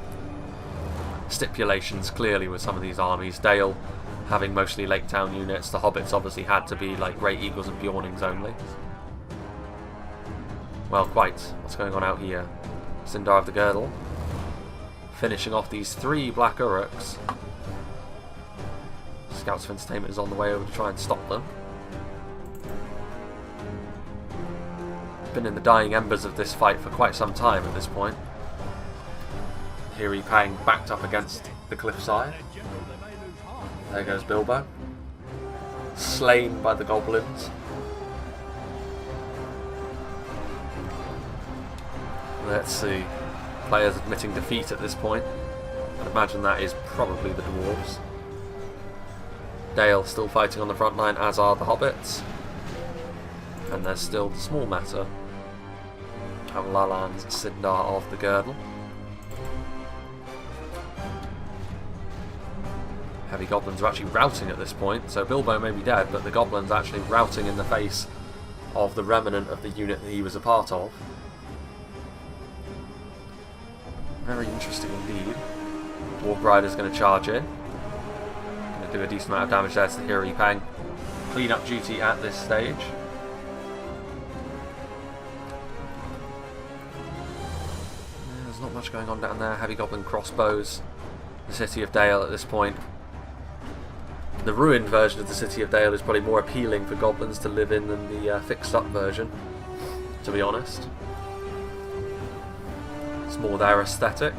stipulations, clearly, with some of these armies. Dale having mostly Lake Town units, the Hobbits obviously had to be like Great Eagles and Beornings only. Well, quite. What's going on out here? Sindar of the Girdle. Finishing off these 3 Black Uruks. Scouts of Entertainment is on the way over to try and stop them. Been in the dying embers of this fight for quite some time at this point. Here he Pang backed up against the cliffside. There goes Bilbo. Slain by the goblins. Let's see. Players admitting defeat at this point. I'd imagine that is probably the dwarves. Dale still fighting on the front line, as are the hobbits. And there's still the small matter of Lalan's Sindar of the Girdle. Heavy goblins are actually routing at this point, so Bilbo may be dead, but the goblins are actually routing in the face of the remnant of the unit that he was a part of. Very interesting indeed. Warg Rider's going to charge in. Going to do a decent amount of damage there to the Hiri Pang. Clean up duty at this stage. There's not much going on down there. Heavy goblin crossbows. The City of Dale at this point. The ruined version of the City of Dale is probably more appealing for goblins to live in than the fixed up version, to be honest. It's more their aesthetic.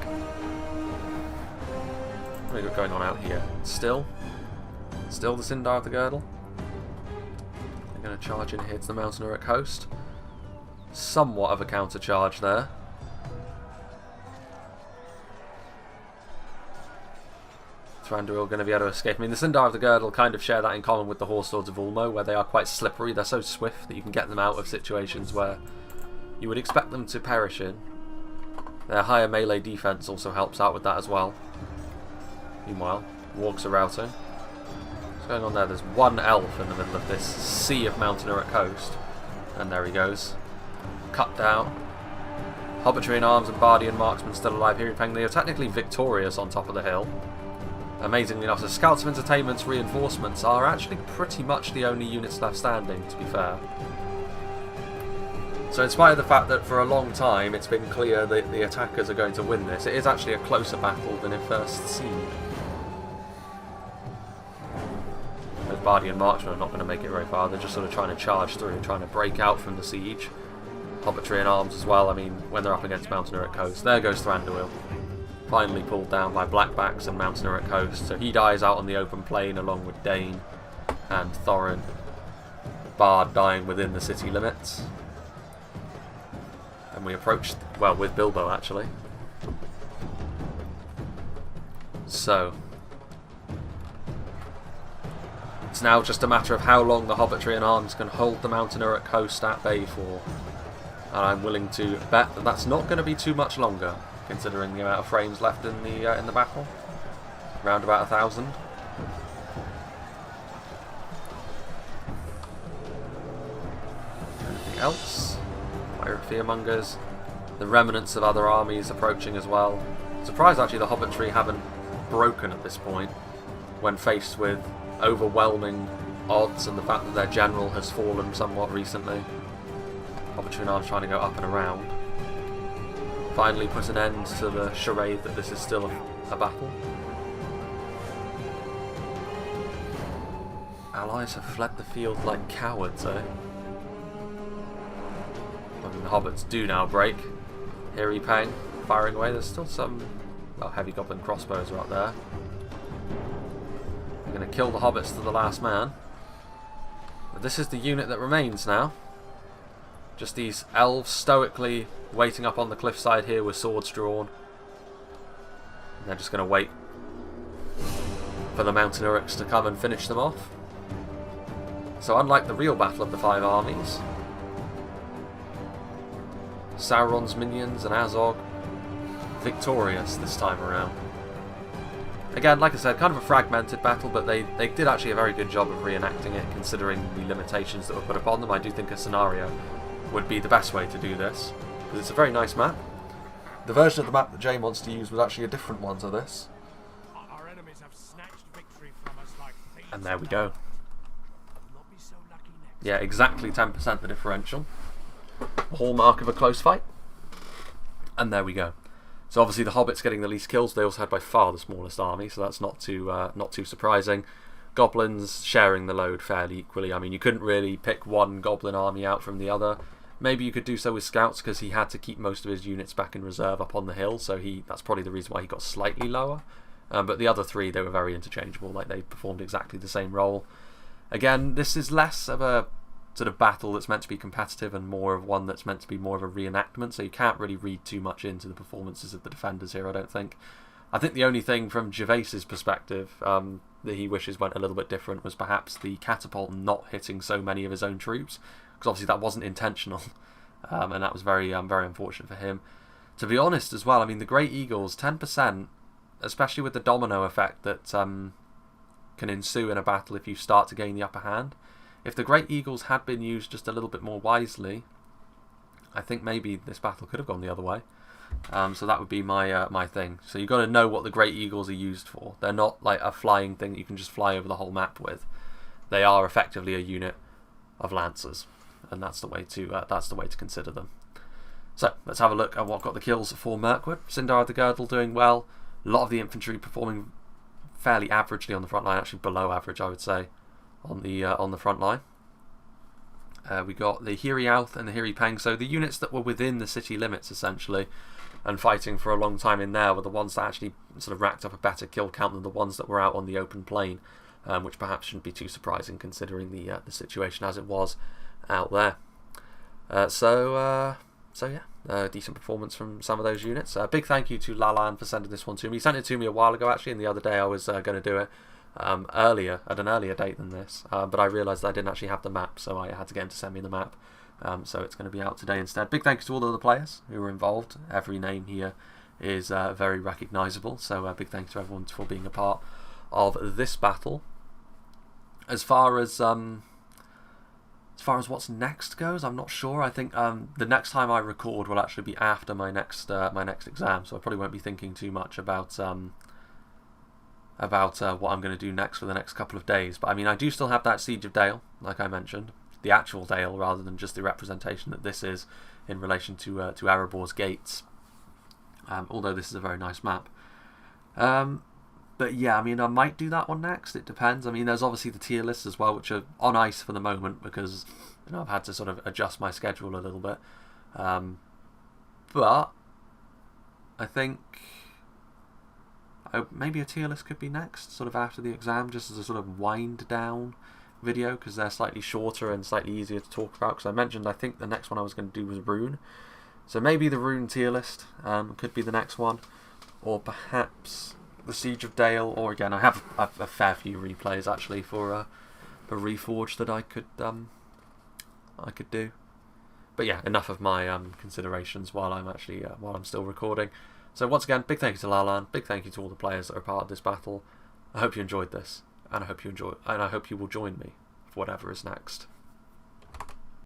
What have we got going on out here? Still the Sindar of the Girdle. They're going to charge in here to the Mountain Uruk host. Somewhat of a counter charge there. Thranduil going to be able to escape. I mean, the Sindar of the Girdle kind of share that in common with the Horse Lords of Ulmo, where they are quite slippery. They're so swift that you can get them out of situations where you would expect them to perish in. Their higher melee defense also helps out with that as well. Meanwhile, wargs are routing. What's going on there? There's one elf in the middle of this sea of Mountain Uruk coast. And there he goes. Cut down. Hobbitry in arms and Bardian marksmen still alive. Here they are technically victorious on top of the hill. Amazingly enough, the Scouts of Entertainment's reinforcements are actually pretty much the only units left standing, to be fair. So in spite of the fact that for a long time it's been clear that the attackers are going to win this, it is actually a closer battle than it first seemed. Those Bardian marksmen are not going to make it very far. They're just sort of trying to charge through, trying to break out from the siege. Hobbitry in arms as well. I mean, when they're up against Mountain Uruk coast. There goes Thranduil. Finally pulled down by Blackbacks and Mountain Uruk host. So he dies out on the open plain along with Dane and Thorin. Bard dying within the city limits. And we approached, well, with Bilbo actually. So it's now just a matter of how long the Hobbitry in arms can hold the Mountain Uruk host at bay for. And I'm willing to bet that that's not going to be too much longer, considering the amount of frames left in the battle. Around about 1,000. Anything else? Pirate Fearmongers. The remnants of other armies approaching as well. Surprised actually the Hobbitry haven't broken at this point when faced with overwhelming odds and the fact that their general has fallen somewhat recently. Arbitrary arms trying to go up and around. Finally put an end to the charade that this is still a battle. Allies have fled the field like cowards, eh? I mean, the hobbits do now break. Here Pang firing away. There's still some heavy goblin crossbows are up there. We're going to kill the hobbits to the last man. But this is the unit that remains now. Just these elves stoically waiting up on the cliffside here with swords drawn. And they're just going to wait for the mountain Uruks to come and finish them off. So unlike the real battle of the 5 armies, Sauron's minions and Azog victorious this time around. Again, like I said, kind of a fragmented battle, but they did actually a very good job of reenacting it, considering the limitations that were put upon them. I do think a scenario would be the best way to do this, because it's a very nice map. The version of the map that Jay wants to use was actually a different one to this. Our enemies have snatched victory from us like thieves. And there we go. Not be so lucky next. Yeah, exactly 10% the differential. A hallmark of a close fight. And there we go. So obviously the hobbits getting the least kills. They also had by far the smallest army, so that's not too surprising. Goblins sharing the load fairly equally. I mean, you couldn't really pick one goblin army out from the other. Maybe you could do so with scouts, because he had to keep most of his units back in reserve up on the hill, so that's probably the reason why he got slightly lower. But the other three, they were very interchangeable, like they performed exactly the same role. Again, this is less of a sort of battle that's meant to be competitive and more of one that's meant to be more of a reenactment, so you can't really read too much into the performances of the defenders here, I don't think. I think the only thing from Gervais's perspective that he wishes went a little bit different was perhaps the catapult not hitting so many of his own troops, because obviously that wasn't intentional, and that was very unfortunate for him. To be honest as well, I mean, the Great Eagles, 10%, especially with the domino effect that can ensue in a battle if you start to gain the upper hand. If the Great Eagles had been used just a little bit more wisely, I think maybe this battle could have gone the other way. So that would be my thing. So you've got to know what the Great Eagles are used for. They're not like a flying thing that you can just fly over the whole map with. They are effectively a unit of lancers, and that's the way to consider them. So let's have a look at what got the kills for Mirkwood. Sindar the Girdle doing well. A lot of the infantry performing fairly averagely on the front line, actually below average, I would say, on the front line. We got the Hiriouth and the Hiripang, so the units that were within the city limits essentially and fighting for a long time in there were the ones that actually sort of racked up a better kill count than the ones that were out on the open plain, which perhaps shouldn't be too surprising considering the situation as it was out there. So yeah, decent performance from some of those units. Big thank you to Lalan for sending this one to me. He sent it to me a while ago actually, and the other day I was going to do it earlier, at an earlier date than this, but I realised I didn't actually have the map, so I had to get him to send me the map. So it's going to be out today instead. Big thanks to all of the players who were involved. Every name here is very recognisable, so big thanks to everyone for being a part of this battle. As far as what's next goes, I'm not sure. I think the next time I record will actually be after my next exam, so I probably won't be thinking too much about what I'm going to do next for the next couple of days. But I mean, I do still have that Siege of Dale, like I mentioned, the actual Dale rather than just the representation that this is in relation to Erebor's gates. Although this is a very nice map. But yeah, I mean, I might do that one next. It depends. I mean, there's obviously the tier lists as well, which are on ice for the moment because I've had to sort of adjust my schedule a little bit. But I think maybe a tier list could be next, sort of after the exam, just as a sort of wind down video, because they're slightly shorter and slightly easier to talk about. Because I mentioned I think the next one I was going to do was Rune, so maybe the Rune tier list could be the next one, or perhaps the Siege of Dale, or again I have a fair few replays actually for Reforged that I could do. But yeah, enough of my considerations while I'm still recording. So once again, big thank you to Lalan, big thank you to all the players that are part of this battle. I hope you enjoyed this, and I hope you will join me for whatever is next.